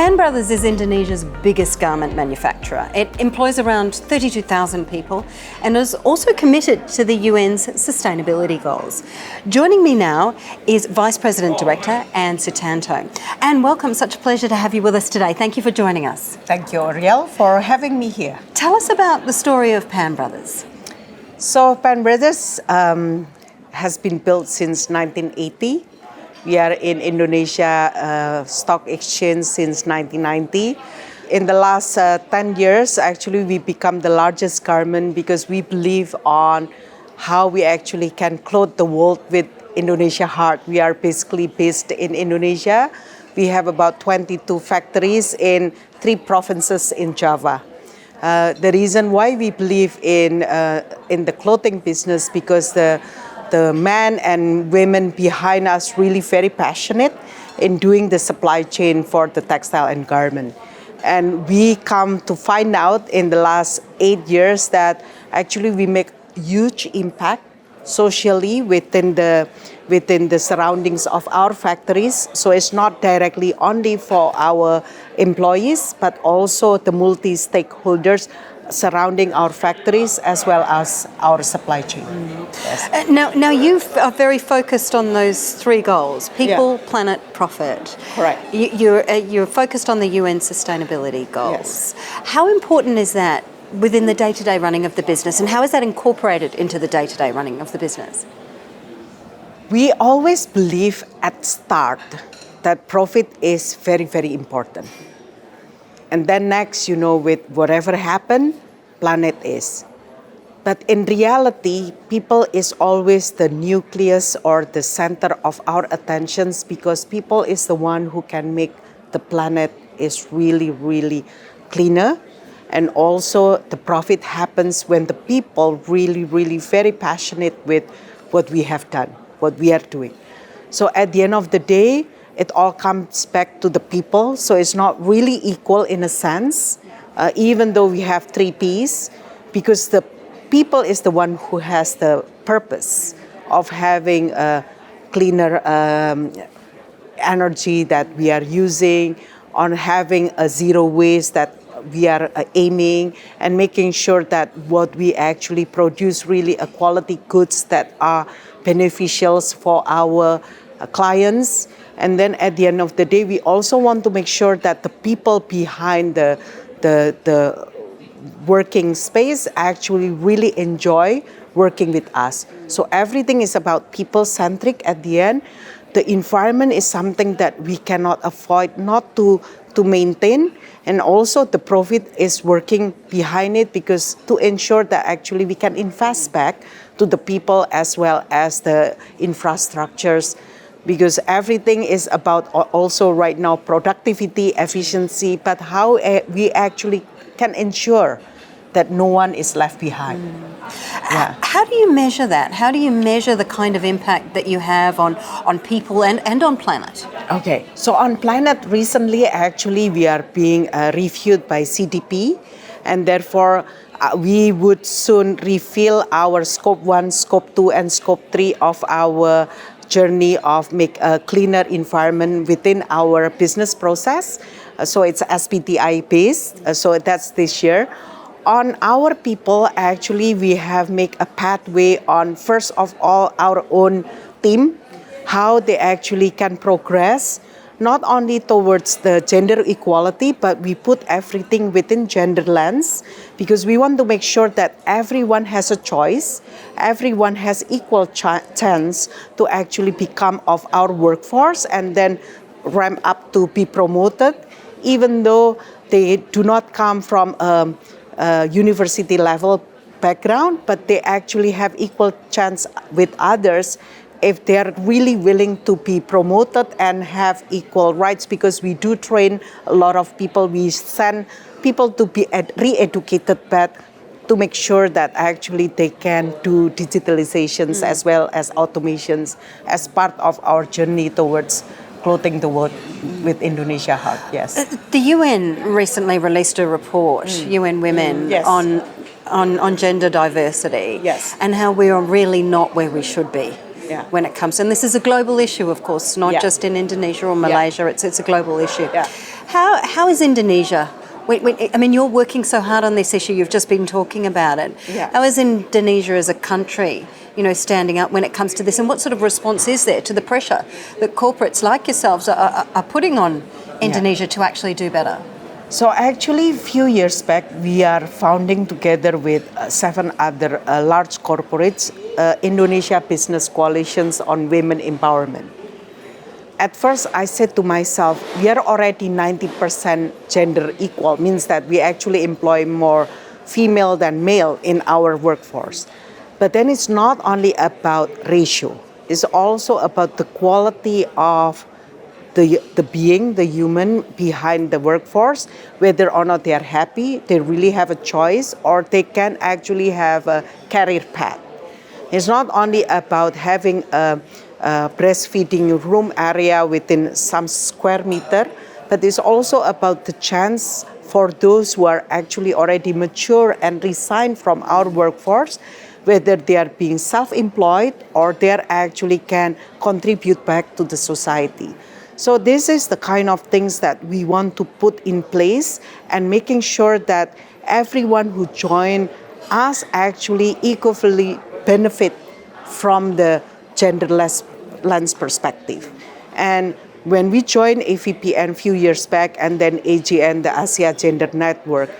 Pan Brothers is Indonesia's biggest garment manufacturer. It employs around 32,000 people and is also committed to the UN's sustainability goals. Joining me now is Vice President Director Anne Sutanto. Anne, welcome. Such a pleasure to have you with us today. Thank you for joining us. Thank you, Ariel, for having me here. Tell us about the story of Pan Brothers. So Pan Brothers has been built since 1980. We are in Indonesia Stock Exchange since 1990. In the last 10 years, actually, we become the largest garment because we believe on how we actually can clothe the world with Indonesia heart. We are basically based in Indonesia. We have about 22 factories in 3 provinces in Java. The reason why we believe in the clothing business because the men and women behind us really very passionate in doing the supply chain for the textile and garment. And we come to find out in the last 8 years that actually we make huge impact socially within the surroundings of our factories. So it's not directly only for our employees, but also the multi-stakeholders surrounding our factories as well as our supply chain. Yes. Now you are very focused on those 3 goals: people, planet, profit. Correct. You're focused on the UN sustainability goals. Yes. How important is that within the day-to-day running of the business, and how is that incorporated into the day-to-day running of the business? We always believe at start that profit is very, very important. And then next, with whatever happened, planet is. But in reality, people is always the nucleus or the center of our attentions because people is the one who can make the planet is really, really cleaner. And also the profit happens when the people really, really very passionate with what we have done, what we are doing. So at the end of the day, it all comes back to the people. So it's not really equal in a sense, even though we have 3 Ps, because the people is the one who has the purpose of having a cleaner energy that we are using, on having a zero waste that we are aiming, and making sure that what we actually produce really a quality goods that are beneficial for our clients. And then at the end of the day, we also want to make sure that the people behind the working space actually really enjoy working with us. So everything is about people-centric at the end. The environment is something that we cannot avoid not to maintain. And also the profit is working behind it because to ensure that actually we can invest back to the people as well as the infrastructures, because everything is about also right now productivity, efficiency, but how we actually can ensure that no one is left behind. Yeah. How do you measure that? How do you measure the kind of impact that you have on people and on planet? Okay, so on planet recently, actually we are being reviewed by CDP, and therefore we would soon reveal our scope 1, scope 2, and scope 3 of our journey of make a cleaner environment within our business process. So it's SBTI based, so that's this year. On our people, actually, we have make a pathway on, first of all, our own team, how they actually can progress, not only towards the gender equality, but we put everything within gender lens, because we want to make sure that everyone has a choice, everyone has equal chance to actually become of our workforce and then ramp up to be promoted, even though they do not come from university level background, but they actually have equal chance with others if they are really willing to be promoted and have equal rights, because we do train a lot of people. We send people to be re-educated back to make sure that actually they can do digitalizations as well as automations as part of our journey towards clothing the world with Indonesia heart. Yes. The UN recently released a report, UN Women, Yes. on gender diversity. Yes. And how we are really not where we should be. Yeah. when it comes. And this is a global issue, of course, not Yeah. just in Indonesia or Malaysia. It's a global issue. Yeah. How is Indonesia? I mean, you're working so hard on this issue. You've just been talking about it. Yeah. How is Indonesia as a country, standing up when it comes to this? And what sort of response is there to the pressure that corporates like yourselves are putting on Indonesia to actually do better? So actually, a few years back, we are founding together with 7 other large corporates, Indonesia Business Coalitions on Women Empowerment. At first, I said to myself, we are already 90% gender equal, means that we actually employ more female than male in our workforce. But then it's not only about ratio, it's also about the quality of the human behind the workforce, whether or not they are happy, they really have a choice, or they can actually have a career path. It's not only about having a breastfeeding room area within some square meter, but it's also about the chance for those who are actually already mature and resigned from our workforce, whether they are being self-employed or they are actually can contribute back to the society. So this is the kind of things that we want to put in place and making sure that everyone who join us actually equally benefit from the genderless lens perspective. And when we joined AVPN a few years back and then AGN, the Asia Gender Network,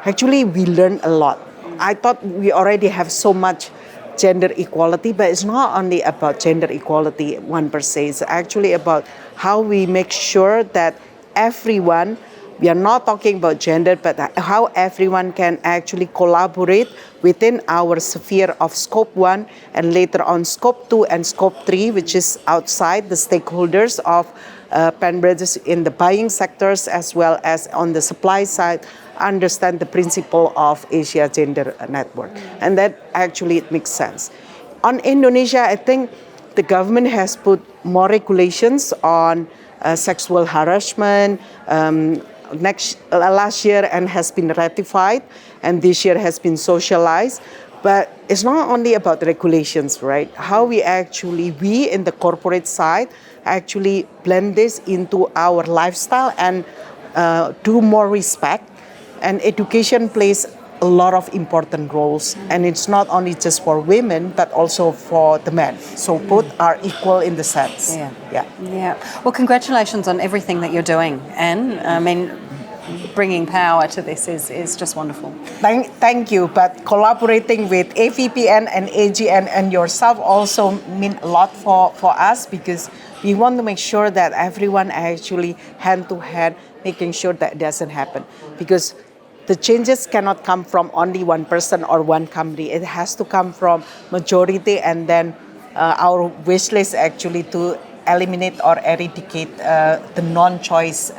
actually we learned a lot. I thought we already have so much gender equality, but it's not only about gender equality one per se, it's actually about how we make sure that everyone, we are not talking about gender, but how everyone can actually collaborate within our sphere of Scope 1 and later on Scope 2 and Scope 3, which is outside the stakeholders of Penbridge in the buying sectors as well as on the supply side, understand the principle of Asia Gender Network. And that actually it makes sense. On Indonesia, I think the government has put more regulations on sexual harassment, last year and has been ratified, and this year has been socialized. But it's not only about the regulations, right? How we in the corporate side, actually blend this into our lifestyle and do more respect. And education plays a lot of important roles, and it's not only just for women, but also for the men. So both are equal in the sense. Yeah. Well, congratulations on everything that you're doing, Anne. I mean, bringing power to this is just wonderful. Thank you. But collaborating with AVPN and AGN and yourself also mean a lot for us, because we want to make sure that everyone actually hand to hand making sure that doesn't happen. Because the changes cannot come from only one person or one company. It has to come from majority, and then our wish list actually to eliminate or eradicate the non-choice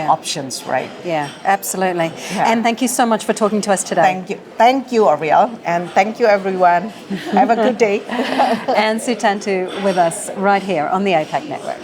options, right? Yeah, absolutely. Yeah. And thank you so much for talking to us today. Thank you, Ariel, and thank you, everyone. Have a good day. And Sutanto with us right here on the APAC Network.